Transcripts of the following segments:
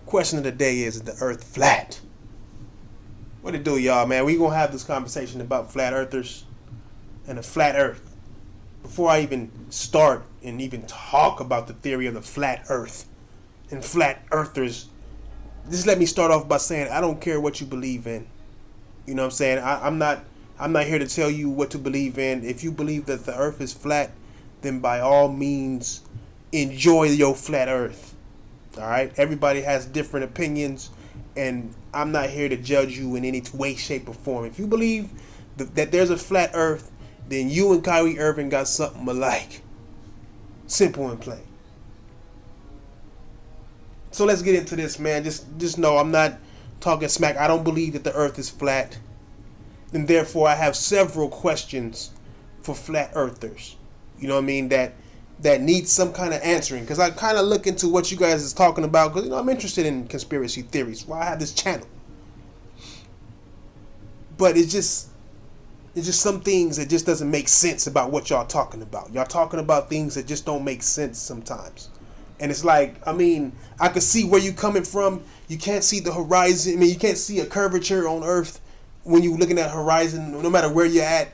Question of the day is the earth flat? What it do, y'all, man? We gonna have this conversation about flat earthers and a flat earth. Before I even start and even talk about the theory of the flat earth and flat earthers, just let me start off by saying I don't care what you believe in. You know what I'm saying? I'm not here to tell you what to believe in. If you believe that the earth is flat, then by all means enjoy your flat earth. Alright? Everybody has different opinions, and I'm not here to judge you in any way, shape, or form. If you believe that there's a flat earth, then you and Kyrie Irving got something alike. Simple and plain. So let's get into this, man. Just know I'm not talking smack. I don't believe that the earth is flat. And therefore I have several questions for flat earthers. You know what I mean? That needs some kind of answering. Because I kind of look into what you guys is talking about. Because, I'm interested in conspiracy theories. Why I have this channel. But it's just some things that just doesn't make sense about what y'all talking about. Y'all talking about things that just don't make sense sometimes. And it's like, I could see where you coming from. You can't see the horizon. You can't see a curvature on Earth when you're looking at horizon, no matter where you're at.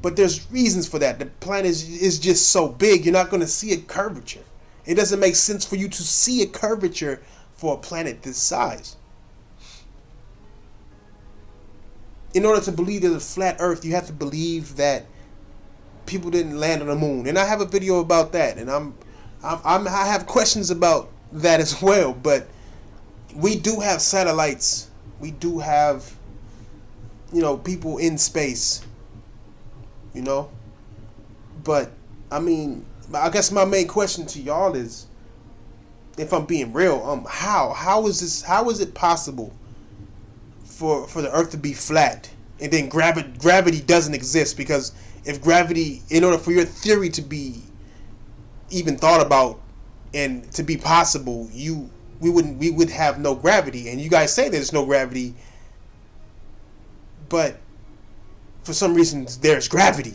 But there's reasons for that. The planet is just so big, you're not going to see a curvature. It doesn't make sense for you to see a curvature for a planet this size. In order to believe there's a flat Earth, you have to believe that people didn't land on the moon. And I have a video about that, and I have questions about that as well. But we do have satellites. We do have, people in space. But I guess my main question to y'all is, if I'm being real, how is it possible for the Earth to be flat, and then gravity doesn't exist? Because if gravity, in order for your theory to be even thought about and to be possible, we would have no gravity. And you guys say there's no gravity, but for some reason there's gravity.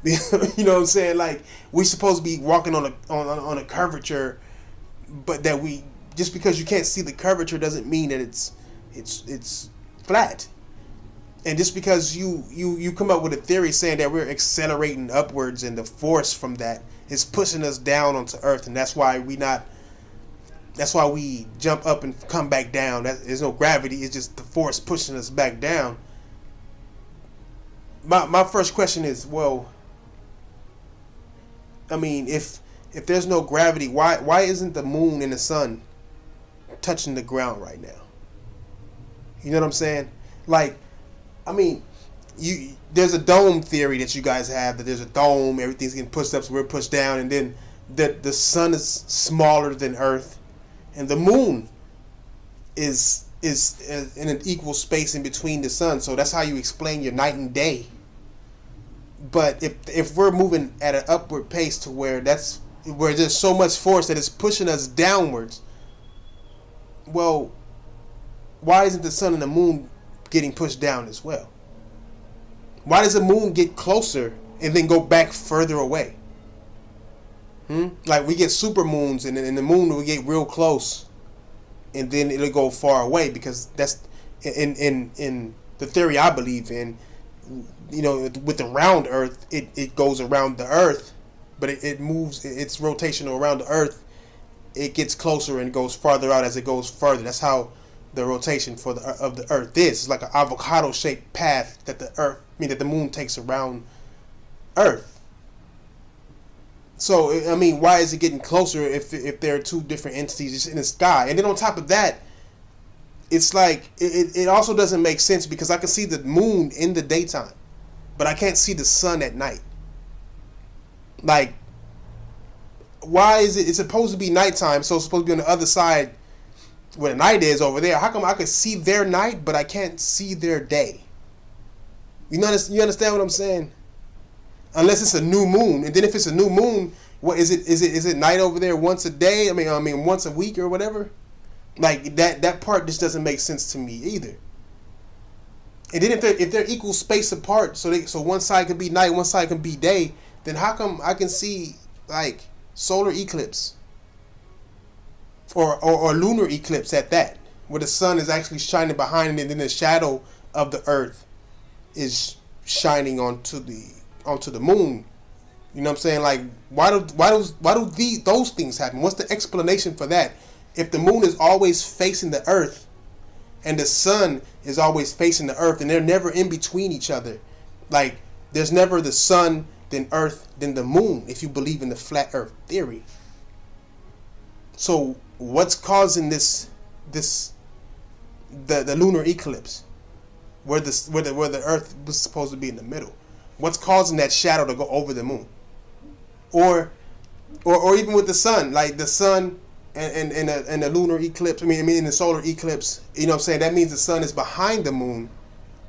You know what I'm saying? Like, we're supposed to be walking on a curvature, but that just because you can't see the curvature doesn't mean that it's flat. And just because you come up with a theory saying that we're accelerating upwards, and the force from that is pushing us down onto Earth, and that's why we jump up and come back down. There's no gravity. It's just the force pushing us back down. My first question is, well, if there's no gravity, why isn't the moon and the sun touching the ground right now? You know what I'm saying? Like, there's a dome theory that you guys have, that there's a dome, everything's getting pushed up, so we're pushed down, and then the sun is smaller than Earth, and the moon is in an equal space in between the sun. So that's how you explain your night and day. But if we're moving at an upward pace to where there's so much force that it's pushing us downwards, well, why isn't the sun and the moon getting pushed down as well? Why does the moon get closer and then go back further away? Like, we get super moons, and the moon will get real close, and then it'll go far away, because that's in the theory I believe in. With the round Earth, it goes around the Earth, but it moves, it's rotational around the Earth. It gets closer and goes farther out as it goes further. That's how the rotation of the Earth is. It's like an avocado-shaped path that that the moon takes around Earth. So, why is it getting closer if there are two different entities just in the sky? And then on top of that, it's like, it also doesn't make sense, because I can see the moon in the daytime, but I can't see the sun at night. Like, why is it's supposed to be nighttime, so it's supposed to be on the other side where the night is over there? How come I can see their night, but I can't see their day? You understand what I'm saying? Unless it's a new moon. And then if it's a new moon, what is it? Is it night over there once a day? Once a week or whatever? Like, that part just doesn't make sense to me either. And then if they're equal space apart, so one side can be night, one side can be day, then how come I can see, like, solar eclipse or lunar eclipse at that, where the sun is actually shining behind it, and then the shadow of the earth is shining onto the moon. You know what I'm saying? Like, why do those things happen? What's the explanation for that? If the moon is always facing the earth and the sun is always facing the earth, and they're never in between each other, like there's never the sun, then earth, then the moon, if you believe in the flat earth theory. So what's causing the lunar eclipse, where the earth was supposed to be in the middle? What's causing that shadow to go over the moon? Or even with the sun, like the sun and the lunar eclipse. I mean in the solar eclipse, you know what I'm saying? That means the sun is behind the moon.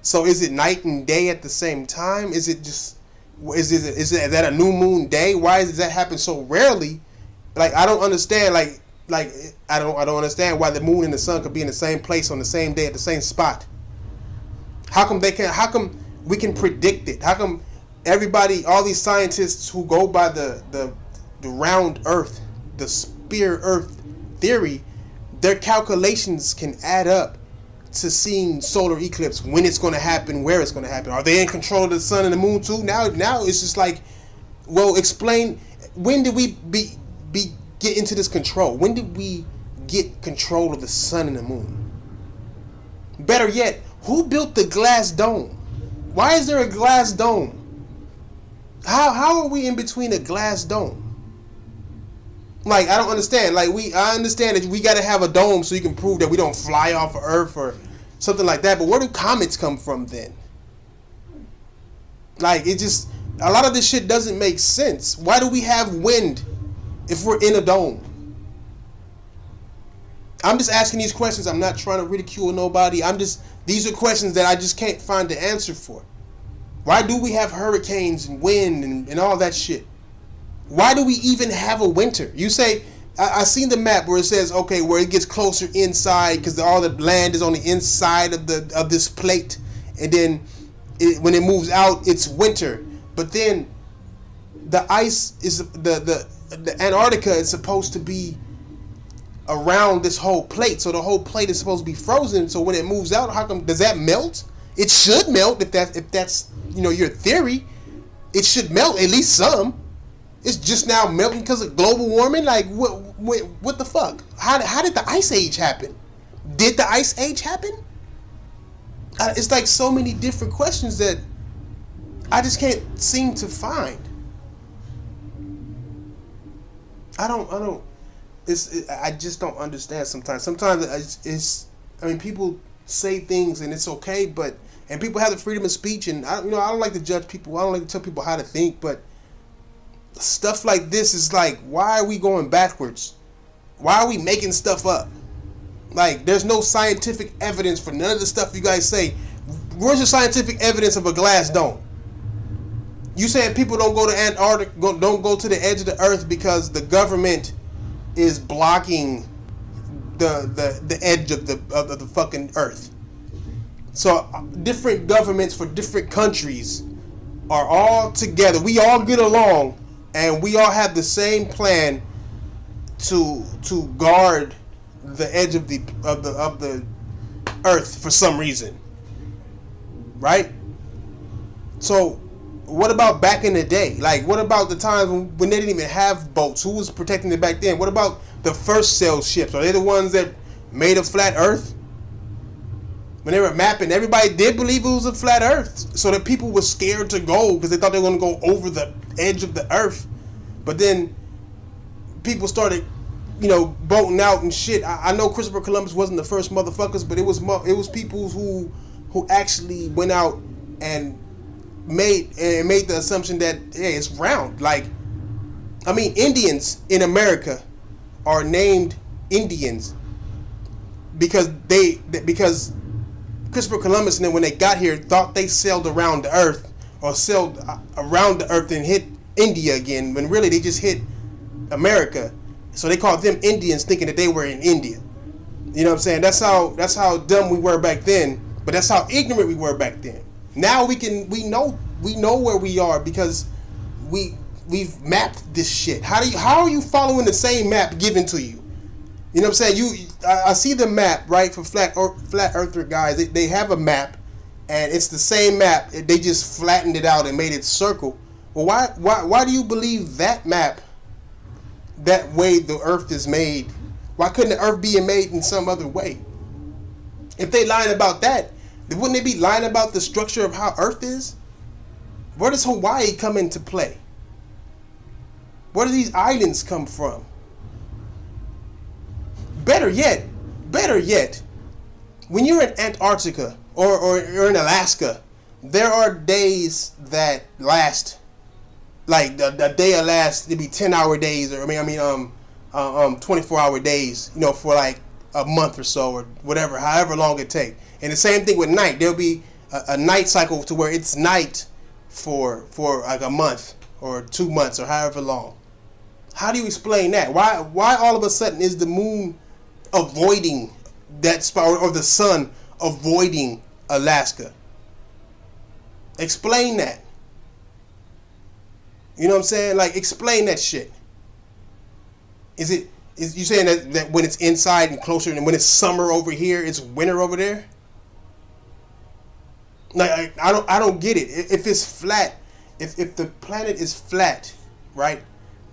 So is it night and day at the same time? Is it that a new moon day? Why does that happen so rarely? Like, I don't understand. Like I don't understand why the moon and the sun could be in the same place on the same day at the same spot. How come we can predict it? How come everybody, all these scientists who go by the round earth, the spear earth theory, their calculations can add up to seeing solar eclipse, when it's going to happen, where it's going to happen? Are they in control of the sun and the moon too? Now it's just like, well, explain, when did we get into this control? When did we get control of the sun and the moon? Better yet, who built the glass dome? Why is there a glass dome? How are we in between a glass dome? Like, I don't understand. Like, I understand that we got to have a dome so you can prove that we don't fly off of Earth or something like that. But where do comets come from then? Like, a lot of this shit doesn't make sense. Why do we have wind if we're in a dome? I'm just asking these questions. I'm not trying to ridicule nobody. These are questions that I just can't find the answer for. Why do we have hurricanes and wind and all that shit? Why do we even have a winter? You say, I seen the map where it says, okay, where it gets closer inside because all the land is on the inside of this plate, and then when it moves out, it's winter. But then the ice is the Antarctica is supposed to be around this whole plate, so the whole plate is supposed to be frozen. So when it moves out, how come does that melt? It should melt if that's your theory. It should melt at least some. It's just now melting because of global warming. Like, what the fuck? How did the ice age happen? Did the ice age happen? It's like so many different questions that I just can't seem to find. I just don't understand sometimes. Sometimes people say things and it's okay, and people have the freedom of speech, and I don't like to judge people. I don't like to tell people how to think, but stuff like this is like, why are we going backwards? Why are we making stuff up? Like, there's no scientific evidence for none of the stuff you guys say. Where's the scientific evidence of a glass dome? You saying people don't go to Antarctica, don't go to the edge of the earth because the government is blocking the edge of the fucking earth. So different governments for different countries are all together. We all get along, and we all have the same plan to guard the edge of the earth for some reason, right? So what about back in the day? Like, what about the times when they didn't even have boats? Who was protecting it back then? What about the first sail ships? Are they the ones that made a flat earth? When they were mapping, everybody did believe it was a flat earth, so that people were scared to go because they thought they were going to go over the edge of the earth. But then people started, boating out and shit. I know Christopher Columbus wasn't the first motherfuckers, but it was people who actually went out and made the assumption that, hey, it's round. Like, Indians in America are named Indians because Christopher Columbus and then when they got here thought they sailed around the earth or sailed around the earth and hit India again, when really they just hit America. So they called them Indians, thinking that they were in India. You know what I'm saying? That's how dumb we were back then, but that's how ignorant we were back then. Now we know where we are because we've mapped this shit. How are you following the same map given to you? You know what I'm saying? I see the map, right, for flat earther guys. They have a map, and it's the same map. They just flattened it out and made it circle. Well, why do you believe that map, that way the earth is made? Why couldn't the earth be made in some other way? If they lying about that, then wouldn't they be lying about the structure of how earth is? Where does Hawaii come into play? Where do these islands come from? Better yet, when you're in Antarctica or you're in Alaska, there are days that last, like the day will last, it'd be 10-hour days, or 24-hour days, you know, for like a month or so, or whatever, however long it take. And the same thing with night. There'll be a night cycle to where it's night for like a month or 2 months or however long. How do you explain that? Why all of a sudden is the moon avoiding that spot, or the sun avoiding Alaska? Explain that. You know what I'm saying? Like, explain that shit. Is you saying that when it's inside and closer, and when it's summer over here, it's winter over there? Like, I don't get it. If it's flat, if the planet is flat, right,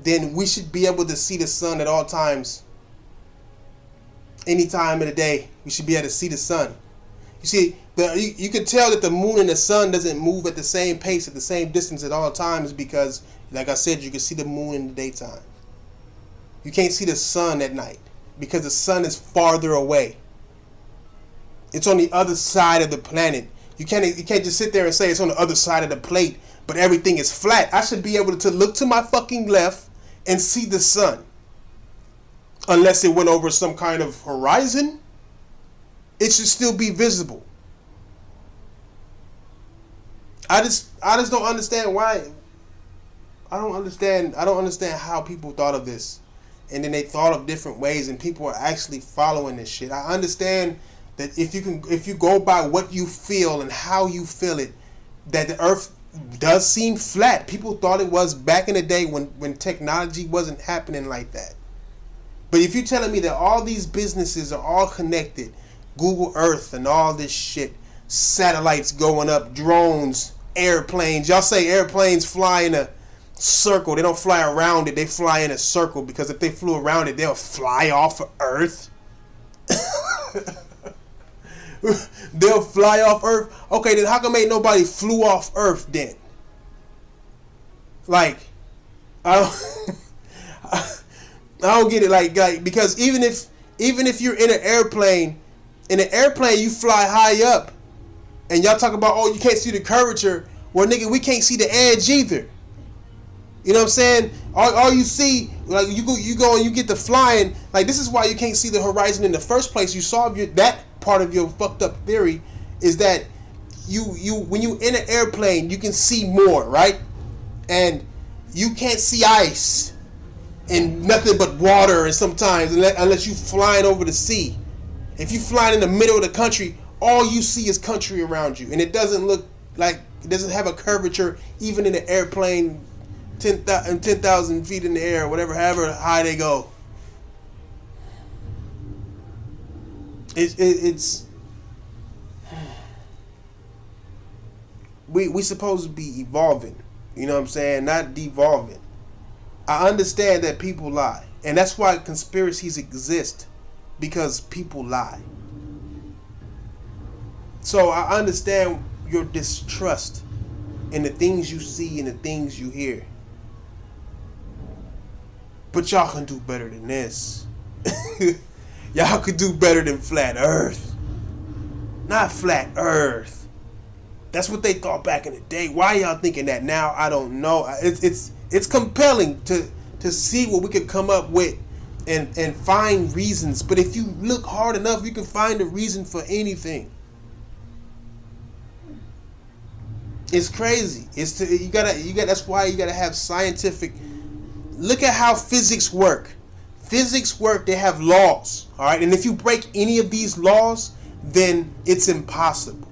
then we should be able to see the sun at all times. Any time of the day, we should be able to see the sun. You see, you can tell that the moon and the sun doesn't move at the same pace, at the same distance at all times, because, like I said, you can see the moon in the daytime. You can't see the sun at night because the sun is farther away. It's on the other side of the planet. You can't just sit there and say it's on the other side of the plate, but everything is flat. I should be able to look to my fucking left and see the sun. Unless it went over some kind of horizon, it should still be visible. I just don't understand why. I don't understand how people thought of this. And then they thought of different ways, and people are actually following this shit. I understand that if you go by what you feel and how you feel it, that the earth does seem flat. People thought it was back in the day when technology wasn't happening like that. But if you're telling me that all these businesses are all connected, Google Earth and all this shit, satellites going up, drones, airplanes. Y'all say airplanes fly in a circle. They don't fly around it. They fly in a circle, because if they flew around it, they'll fly off of Earth. They'll fly off Earth. Okay, then how come ain't nobody flew off Earth then? Like, I don't get it. Like because even if you're in an airplane you fly high up, and y'all talk about, oh, you can't see the curvature. Well, nigga, we can't see the edge either. You know what I'm saying? All you see, like, you go and you get to flying. Like, this is why you can't see the horizon in the first place. You solve that part of your fucked up theory, is that you when you in an airplane, you can see more, right? And you can't see ice and nothing but water, and sometimes unless you flying over the sea. If you flying in the middle of the country, all you see is country around you, and it doesn't look like, it doesn't have a curvature even in the airplane 10,000 feet in the air, whatever, however high they go. It's we supposed to be evolving, you know what I'm saying, not devolving. I understand that people lie, and that's why conspiracies exist, because people lie. So I understand your distrust in the things you see and the things you hear. But y'all can do better than this. Y'all could do better than flat Earth. Not flat Earth. That's what they thought back in the day. Why y'all thinking that now? I don't know. It's compelling to see what we could come up with and find reasons. But if you look hard enough, you can find a reason for anything. It's crazy. That's why you gotta have scientific. Look at how physics work. Physics work. They have laws. All right, and if you break any of these laws, then it's impossible.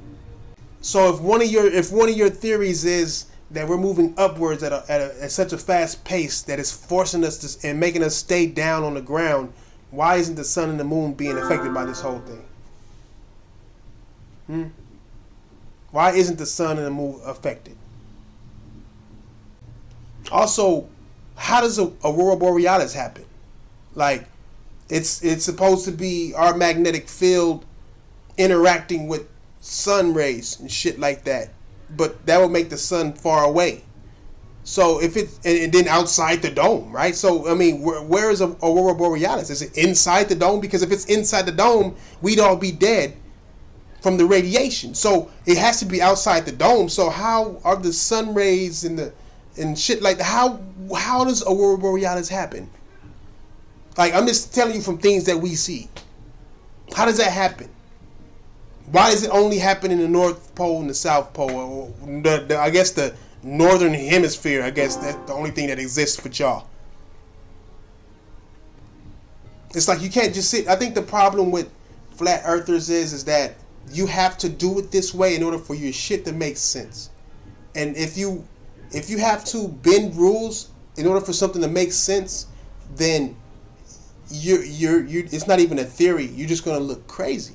So if one of your theories is that we're moving upwards at such a fast pace that it's forcing us to and making us stay down on the ground, Why isn't the sun and the moon being affected by this whole thing? Why isn't the sun and the moon affected? Also, how does a aurora borealis happen? Like, it's supposed to be our magnetic field interacting with sun rays and shit like that, but that would make the sun far away. So if it, and then outside the dome, right? So I mean, where is a aurora borealis? Is it inside the dome? Because if it's inside the dome, we'd all be dead from the radiation. So it has to be outside the dome. So how are the sun rays and shit like that? How does aurora borealis happen? Like, I'm just telling you from things that we see. How does that happen? Why does it only happen in the North Pole and the South Pole? Or I guess the Northern Hemisphere. I guess that's the only thing that exists for y'all. It's like you can't just sit. I think the problem with flat earthers is that you have to do it this way in order for your shit to make sense. And if you have to bend rules in order for something to make sense, then you're it's not even a theory. You're just gonna look crazy.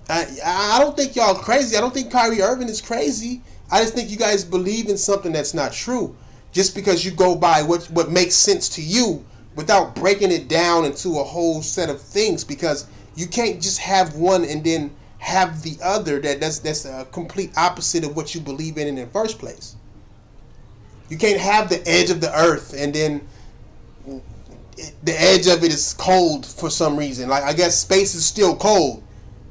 I don't think y'all crazy. I don't think Kyrie Irving is crazy. I just think you guys believe in something that's not true, just because you go by what makes sense to you without breaking it down into a whole set of things. Because you can't just have one and then have the other that's a complete opposite of what you believe in the first place. You can't have the edge of the earth and then the edge of it is cold for some reason. Like, I guess space is still cold,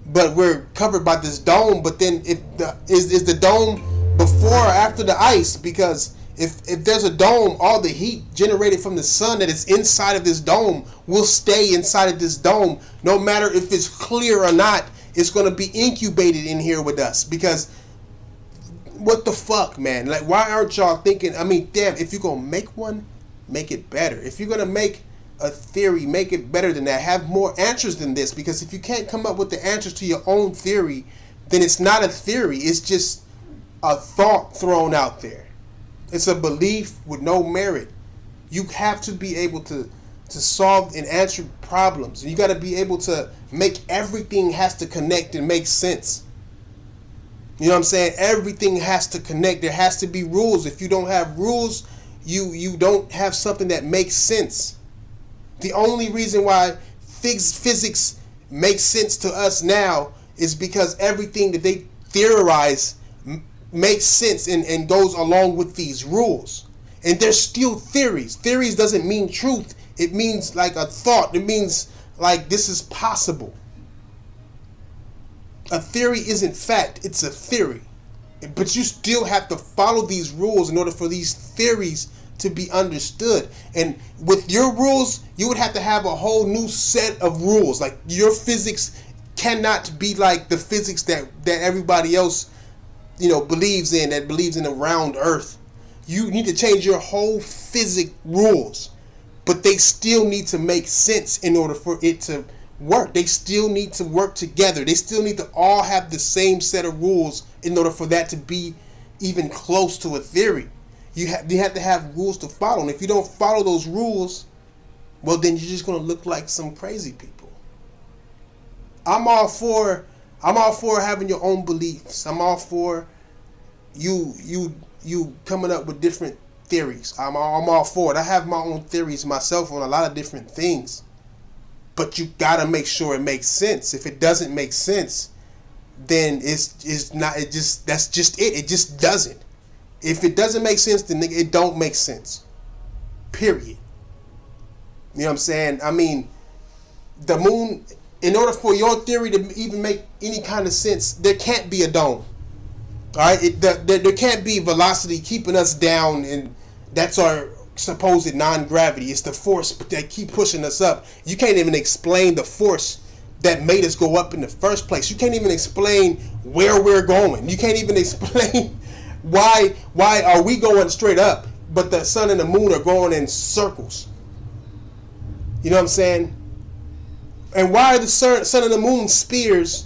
but we're covered by this dome. But then is the dome before or after the ice? Because if there's a dome, all the heat generated from the sun that is inside of this dome will stay inside of this dome, no matter if it's clear or not. It's going to be incubated in here with us. Because what the fuck, man? Like, why aren't y'all thinking? I mean, damn, if you're going to make one, make it better. If you're going to make a theory, make it better than that. Have more answers than this. Because if you can't come up with the answers to your own theory, then it's not a theory. It's just a thought thrown out there. It's a belief with no merit. You have to be able to solve and answer problems. And you got to be able to make everything has to connect and make sense. You know what I'm saying? Everything has to connect. There has to be rules. If you don't have rules, you don't have something that makes sense. The only reason why physics makes sense to us now is because everything that they theorize makes sense and goes along with these rules. And they're still theories. Theories doesn't mean truth. It means like a thought. It means like this is possible. A theory isn't fact. It's a theory. But you still have to follow these rules in order for these theories to be understood. And with your rules, you would have to have a whole new set of rules. Like, your physics cannot be like the physics that everybody else, believes in, that believes in a round earth. You need to change your whole physics rules. But they still need to make sense in order for it to work. They still need to work together. They still need to all have the same set of rules in order for that to be even close to a theory. You have to have rules to follow. And if you don't follow those rules, well, then you're just going to look like some crazy people. I'm all for having your own beliefs. I'm all for you coming up with different theories. I'm all for it. I have my own theories myself on a lot of different things. But you gotta make sure it makes sense. If it doesn't make sense, then it's not. That's just it. It just doesn't. If it doesn't make sense, then it don't make sense. Period. You know what I'm saying? I mean, the moon. In order for your theory to even make any kind of sense, there can't be a dome. All right, there can't be velocity keeping us down, and that's our supposed non-gravity. It's the force that keep pushing us up. You can't even explain the force that made us go up in the first place. You can't even explain where we're going. You can't even explain why are we going straight up, but the sun and the moon are going in circles. You know what I'm saying? And why are the sun and the moon spheres?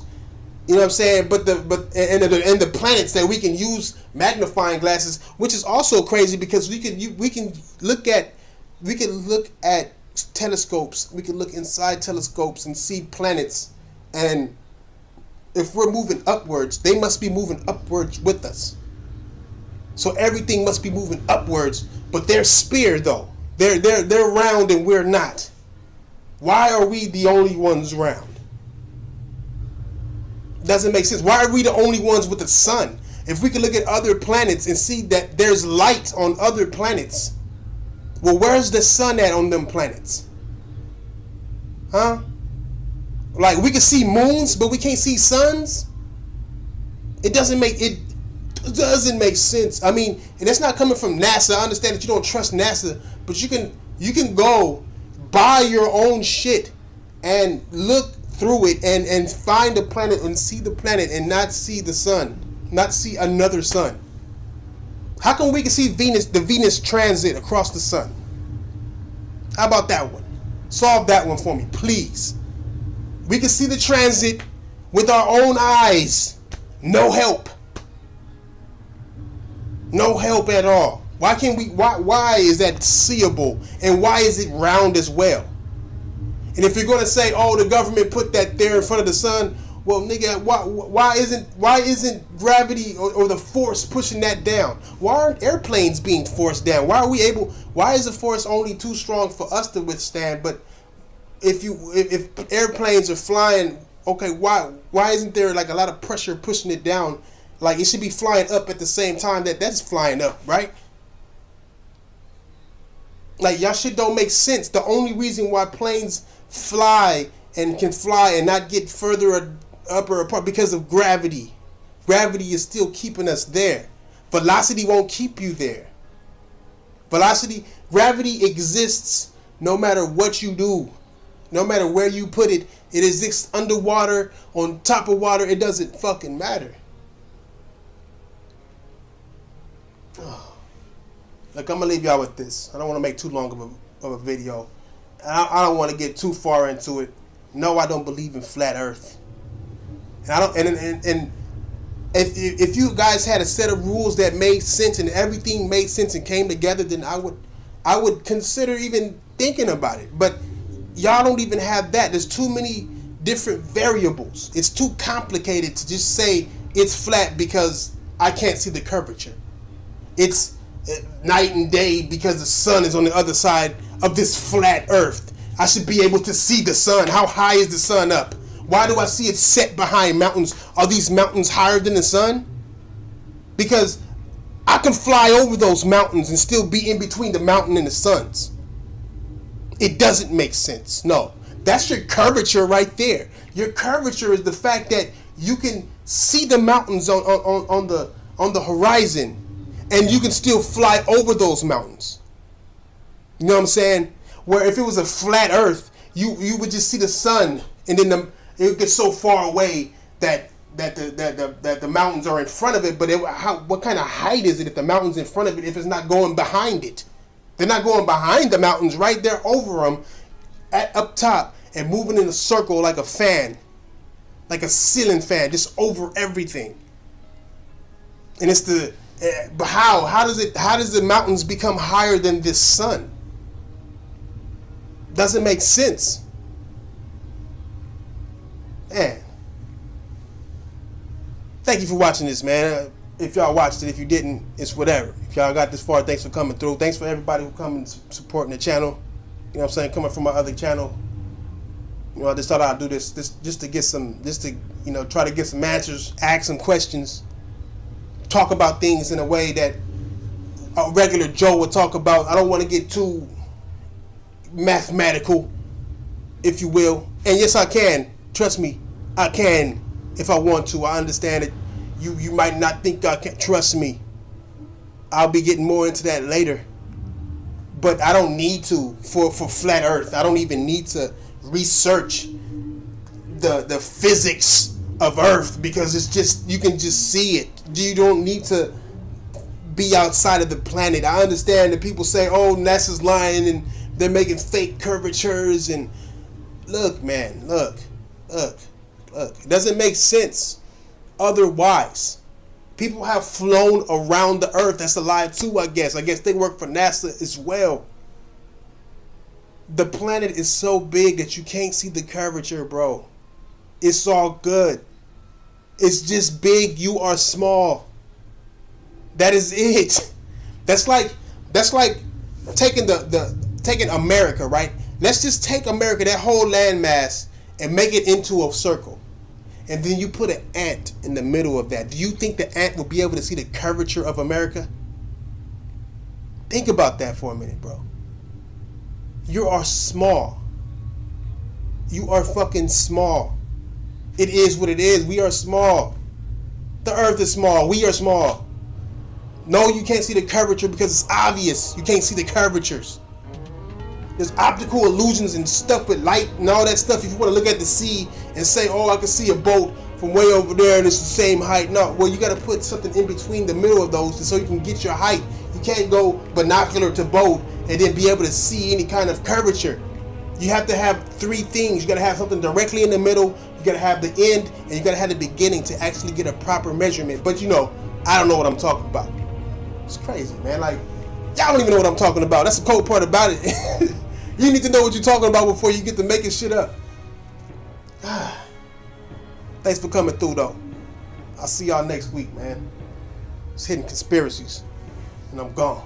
You know what I'm saying? But the planets that we can use magnifying glasses, which is also crazy because we can look at telescopes. We can look inside telescopes and see planets. And if we're moving upwards, they must be moving upwards with us. So everything must be moving upwards. But they're spear though. They're round and we're not. Why are we the only ones round? Doesn't make sense. Why are we the only ones with the sun? If we can look at other planets and see that there's light on other planets, well, where's the sun at on them planets? Huh? Like, we can see moons, but we can't see suns? It doesn't make sense. I mean, and that's not coming from NASA. I understand that you don't trust NASA, but you can go buy your own shit and look through it and find a planet and see the planet and not see the sun, not see another sun. How come we can see the Venus transit across the sun? How about that one? Solve that one for me, please. We can see the transit with our own eyes. No help. No help at all. Why can't we? Why is that seeable? And why is it round as well? And if you're going to say, oh, the government put that there in front of the sun, well, nigga, why isn't gravity or the force pushing that down? Why aren't airplanes being forced down? Why is the force only too strong for us to withstand? But if airplanes are flying, okay, why isn't there like a lot of pressure pushing it down? Like, it should be flying up at the same time that's flying up, right? Like, y'all shit don't make sense. The only reason why planes fly and can fly and not get further up or apart because of gravity. Gravity is still keeping us there. Velocity won't keep you there. Gravity exists no matter what you do. No matter where you put it. It exists underwater, on top of water. It doesn't fucking matter. Look, I'm going to leave y'all with this. I don't want to make too long of a video. I don't want to get too far into it. No, I don't believe in flat Earth. And I don't. And if you guys had a set of rules that made sense and everything made sense and came together, then I would consider even thinking about it. But y'all don't even have that. There's too many different variables. It's too complicated to just say it's flat because I can't see the curvature. It's night and day because the sun is on the other side of this flat Earth. I should be able to see the sun. How high is the sun up? Why do I see it set behind mountains? Are these mountains higher than the sun? Because I can fly over those mountains and still be in between the mountain and the suns. It doesn't make sense. No, that's your curvature right there. Your curvature is the fact that you can see the mountains on the horizon, and you can still fly over those mountains. You know what I'm saying? Where if it was a flat Earth, you would just see the sun, and then it would get so far away that the mountains are in front of it. But what kind of height is it if the mountain's in front of it if it's not going behind it? They're not going behind the mountains, right? They're over them up top and moving in a circle like a fan, like a ceiling fan, just over everything. And it's but how does the mountains become higher than this sun? Doesn't make sense. Man. Thank you for watching this, man. If y'all watched it, if you didn't, it's whatever. If y'all got this far, thanks for coming through. Thanks for everybody who come and supporting the channel. You know what I'm saying? Coming from my other channel. You know, I just thought I'd do this just to get some, try to get some answers, ask some questions, talk about things in a way that a regular Joe would talk about. I don't want to get too mathematical, if you will. And yes, I can. Trust me, I can if I want to. I understand it. You might not think I can. Trust me. I'll be getting more into that later. But I don't need to for flat Earth. I don't even need to research the physics of Earth, because it's just, you can just see it. You don't need to be outside of the planet. I understand that people say, oh, NASA's lying and they're making fake curvatures. And look, man, look. It doesn't make sense otherwise. People have flown around the Earth. That's a lie too, I guess. I guess they work for NASA as well. The planet is so big that you can't see the curvature, bro. It's all good. It's just big. You are small. That is it. That's like taking taking America, right? Let's just take America, that whole landmass, and make it into a circle. And then you put an ant in the middle of that. Do you think the ant will be able to see the curvature of America? Think about that for a minute, bro. You are small. You are fucking small. It is what it is. We are small. The earth is small. We are small. No, you can't see the curvature because it's obvious. You can't see the curvatures. There's optical illusions and stuff with light and all that stuff. If you want to look at the sea and say, oh, I can see a boat from way over there and it's the same height. No, well, you got to put something in between the middle of those so you can get your height. You can't go binocular to boat and then be able to see any kind of curvature. You have to have three things. You got to have something directly in the middle. You got to have the end, and you got to have the beginning to actually get a proper measurement. But you know, I don't know what I'm talking about. It's crazy, man. Like, y'all don't even know what I'm talking about. That's the cold part about it. You need to know what you're talking about before you get to making shit up. Thanks for coming through, though. I'll see y'all next week, man. It's Hidden Conspiracies, and I'm gone.